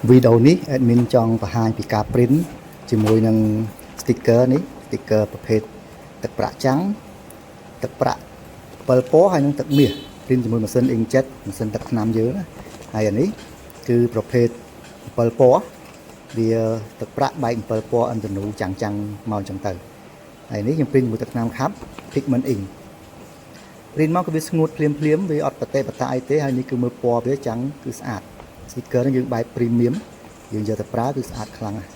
វីដេអូនេះ admin ចង់បង្ហាញពីការ print ជាមួយនឹង sticker នេះ sticker ប្រភេទទឹកប្រាក់ចាំងទឹកប្រាក់7ពណ៌ហើយនិងទឹកមាស print ជាមួយម៉ាស៊ីន inkjet ម៉ាស៊ីនទឹកថ្នាំយើងណាហើយអានេះគឺប្រភេទ7ពណ៌វាទឹកប្រាក់បែក7ពណ៌អិនតនូចាំងមកអញ្ចឹងទៅហើយនេះខ្ញុំ print ជាមួយទឹកថ្នាំខាប់ pigment ink print មកគឺវាស្ងួតភ្លាមវាអត់ប្រទេសបតាអីទេហើយនេះគឺមើលពណ៌វាចាំងគឺស្អាត sticker នេះយើងបែប premium យើងយកទៅប្រើគឺស្អាតខ្លាំងណាស់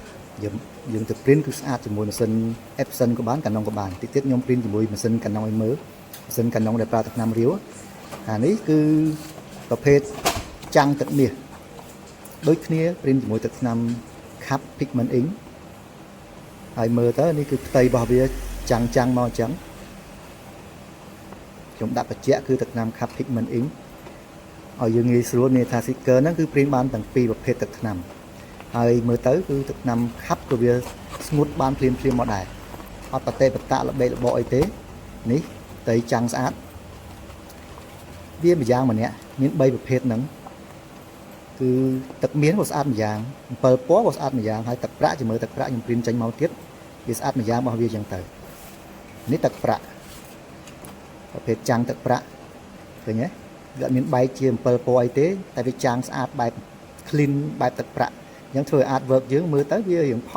យើងទៅ print គឺស្អាតជាមួយម៉ាស៊ីន Epson ក៏បាន Canon ក៏បានតិចទៀតខ្ញុំ print ជាមួយម៉ាស៊ីន Canon ឲ្យមើលម៉ាស៊ីន Canon ដែលប្រើទឹកថ្នាំរាវអានេះគឺប្រភេទចាំងទឹកមាសដូចគ្នា print ជាមួយទឹកថ្នាំ Cap Pigment Ink ហើយមើលទៅនេះគឺផ្ទៃរបស់វាចាំងមកអញ្ចឹងខ្ញុំដាក់បញ្ជាក់គឺទឹកថ្នាំ Cap Pigment Ink ឲ្យយើងងាយស្រួលមានថា sticker ហ្នឹងគឺ print បានទាំងពីរប្រភេទទឹកថ្នាំហើយមើលទៅគឺទឹកថ្នាំខាប់ក៏វាស្ងួតបានភ្លាមមកដែរអត់ប្រទេសបតាល្បីល្បកអីទេនេះផ្ទៃចាំងស្អាតវាម្យ៉ាងម្នាក់មាន3ប្រភេទហ្នឹងគឺទឹកមានក៏ស្អាតម្យ៉ាង7ពណ៌ក៏ស្អាតម្យ៉ាងហើយទឹកប្រាក់ជាមួយទឹកប្រាក់ខ្ញុំ print ចេញមកទៀតវាស្អាតម្យ៉ាងរបស់វាចឹងទៅនេះទឹកប្រាក់ប្រភេទចាំងទឹកប្រាក់ឃើញទេវាអត់មានបែកជា7ពណ៌អីទេតែវាចាំងស្អាតបែប clean បែបទឹកប្រាក់អញ្ចឹងធ្វើ artwork យើងមើលទៅវារៀងផ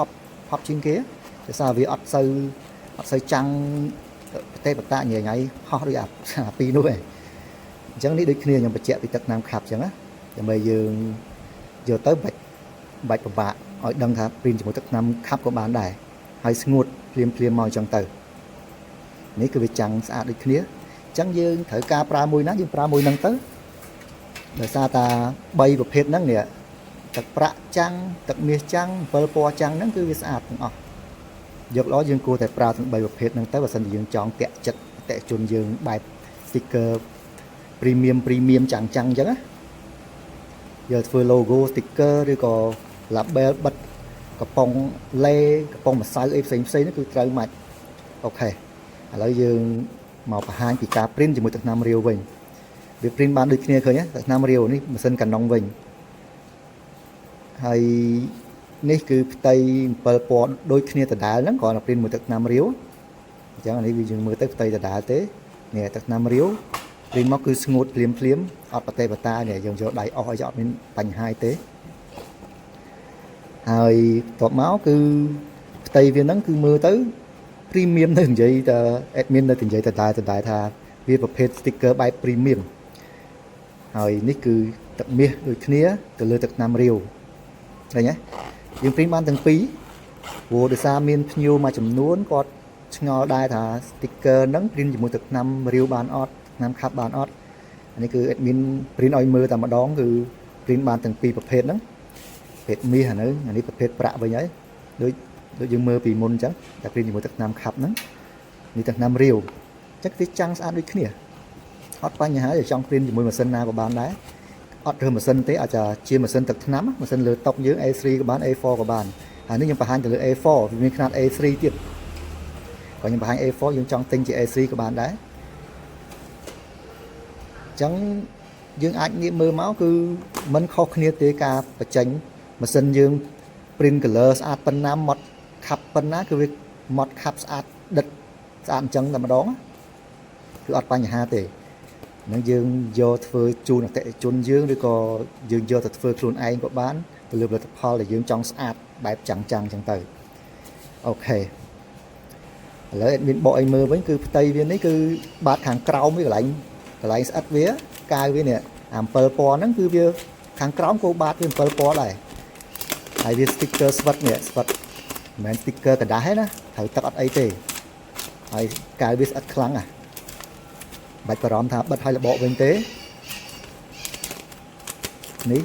ប់ជាងគេដោយសារវាអត់សូវចាំងប្រទេសបតាញ៉ៃហោះដូចអាពីរនោះឯងអញ្ចឹងនេះដូចគ្នាខ្ញុំបញ្ជាក់ពីទឹកថ្នាំខាប់អញ្ចឹងណាដើម្បីយើងយកទៅបាច់ពិបាកឲ្យដឹងថា print ជាមួយទឹកថ្នាំខាប់ក៏បានដែរហើយស្ងួតភ្លាមមកអញ្ចឹងទៅនេះគឺវាចាំងស្អាតដូចគ្នាអញ្ចឹងយើងត្រូវការប្រើមួយណាយើងប្រើមួយហ្នឹងទៅដោយសារតា3ប្រភេទហ្នឹងនេះទឹកប្រាក់ចាំងទឹកមាសចាំង7ពណ៌ចាំងហ្នឹងគឺវាស្អាតទាំងអស់យកល្អយើងគួរតែប្រើទាំង3ប្រភេទហ្នឹងទៅបើសិនជាយើងចង់តាក់ចិត្តអតិថិជនយើងបែប sticker premium ចាំងអញ្ចឹងណាយកធ្វើ logo sticker ឬក៏ label បិទកំប៉ុងលេកំប៉ុងម្សៅអីផ្សេងហ្នឹងគឺត្រូវម៉ាច់អូខេឥឡូវយើងមកបង្ហាញពីការ print ជាមួយទឹកថ្នាំរាវវិញវា print បានដូចគ្នាឃើញទេទឹកថ្នាំរាវនេះម៉ាស៊ីន Canon វិញហើយនេះគឺផ្ទៃ7ពណ៌ដូចគ្នាដដែលហ្នឹងគ្រាន់តែ print មួយទឹកថ្នាំរាវអញ្ចឹងនេះវាយើងមើលទៅផ្ទៃដដែលទេនេះទឹកថ្នាំរាវ print មកគឺស្ងួតភ្លាមអត់ប្រទេសបតានេះយើងយកដៃអស់ឲ្យអត់មានបញ្ហាទេហើយបន្ទាប់មកគឺផ្ទៃវាហ្នឹងគឺមើលទៅ premium នៅនិយាយតែ admin នៅនិយាយដដែលថាវាប្រភេទ sticker បែប premium ហើយនេះគឺទឹកមាសដូចគ្នាទៅលើទឹកថ្នាំរាវឃើញទេយើង print បានទាំងពីរព្រោះដោយសារមានភ្ញៀវមួយចំនួនគាត់ឆ្ងល់ដែរថា sticker ហ្នឹង print ជាមួយទឹកថ្នាំរាវបានអត់ថ្នាំខាប់បានអត់អានេះគឺ admin print ឲ្យមើលតែម្ដងគឺ print បានទាំងពីរប្រភេទហ្នឹងប្រភេទមាសអានេះប្រភេទប្រាក់វិញហើយដូចយើងមើលពីមុនអញ្ចឹងតែ print ជាមួយទឹកថ្នាំខាប់ហ្នឹងនេះទឹកថ្នាំរាវអញ្ចឹងវាចាំងស្អាតដូចគ្នាអត់បញ្ហាទេចង់ print ជាមួយម៉ាស៊ីនណាក៏បានដែរអត់រើម៉ាស៊ីនទេអាចជាម៉ាស៊ីនទឹកថ្នាំម៉ាស៊ីនលើតុយើង A3 ក៏បាន A4 ក៏បានហើយនេះខ្ញុំបង្ហាញទៅលើ A4 វាមានຂະຫນាត A3 ទៀតក៏ខ្ញុំបង្ហាញ A4 យើងចង់ទិញជា A3 ក៏បានដែរអញ្ចឹងយើងអាចងាកមើលមកគឺมันខុសគ្នាទេការបញ្ចេញម៉ាស៊ីនយើង print color ស្អាតប៉ុណ្ណាម៉ត់ខាប់ប៉ុណ្ណាគឺវាម៉ត់ខាប់ស្អាតដិតស្អាតអញ្ចឹងតែម្ដងគឺអត់បញ្ហាទេនឹងយើងយកធ្វើជូនអតិថិជនយើងឬក៏យើងយកទៅធ្វើខ្លួនឯងក៏បានទៅលើផលិតផលដែលយើងចង់ស្អាតបែបចាំងអញ្ចឹងទៅអូខេឥឡូវ admin បកឲ្យមើលវិញគឺផ្ទៃវានេះគឺបាតខាងក្រោមវាកន្លែងស្អិតវាកាវវានេះអា7ពណ៌ហ្នឹងគឺវាខាងក្រោមក៏បាតវា7ពណ៌ដែរហើយវា sticker ស្វិតនេះស្វិតមិនមែន sticker กระดาษទេណាត្រូវទឹកអត់អីទេហើយកាវវាស្អិតខ្លាំងណាបាច់បារម្ភថាបិទឲ្យលបកវិញទេនេះ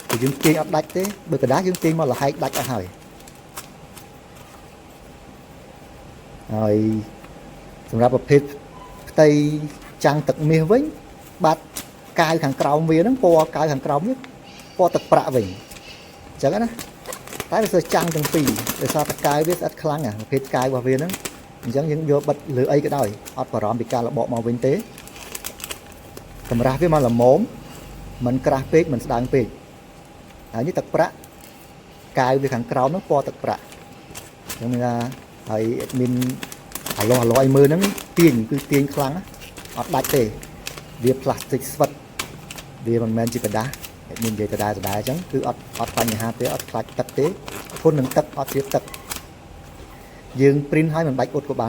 គឺយើងទាញអត់ដាច់ទេបើกระดาษយើងទាញមកលហែកដាច់អស់ហើយសម្រាប់ប្រភេទផ្ទៃចាំងទឹកមាសវិញបាត់កាវខាងក្រោមវាហ្នឹងពណ៌កាវខាងក្រោមវាពណ៌ទឹកប្រាក់វិញអញ្ចឹងណាតែវាចាំងទាំងពីរដោយសារតកាយវាស្អិតខ្លាំងណាប្រភេទកាយរបស់វាហ្នឹងអញ្ចឹងយើងយកបិទលើអីក៏ដោយអត់បារម្ភពីការលបកមកវិញទេសម្រាប់វាមកល្មមមិនក្រាស់ពេកមិនស្ដើងពេកហើយនេះទឹកប្រាក់ កាយវាខាងក្រោមហ្នឹងពណ៌ទឹកប្រាក់អញ្ចឹងមានថាហើយមានអាឡោះឲ្យមើលហ្នឹងទាញគឺទាញខ្លាំងណាអត់ដាច់ទេវាផ្លាស្ទិកស្វិតវាមិនមែនជាกระดาษមាននិយាយដដែលអញ្ចឹងគឺអត់បញ្ហាទេអត់ខ្លាចទឹកទេធន់នឹងទឹកអត់ជ្រាបទឹកយើងព្រីនឲ្យមិនបាច់អ៊ុតក៏បាន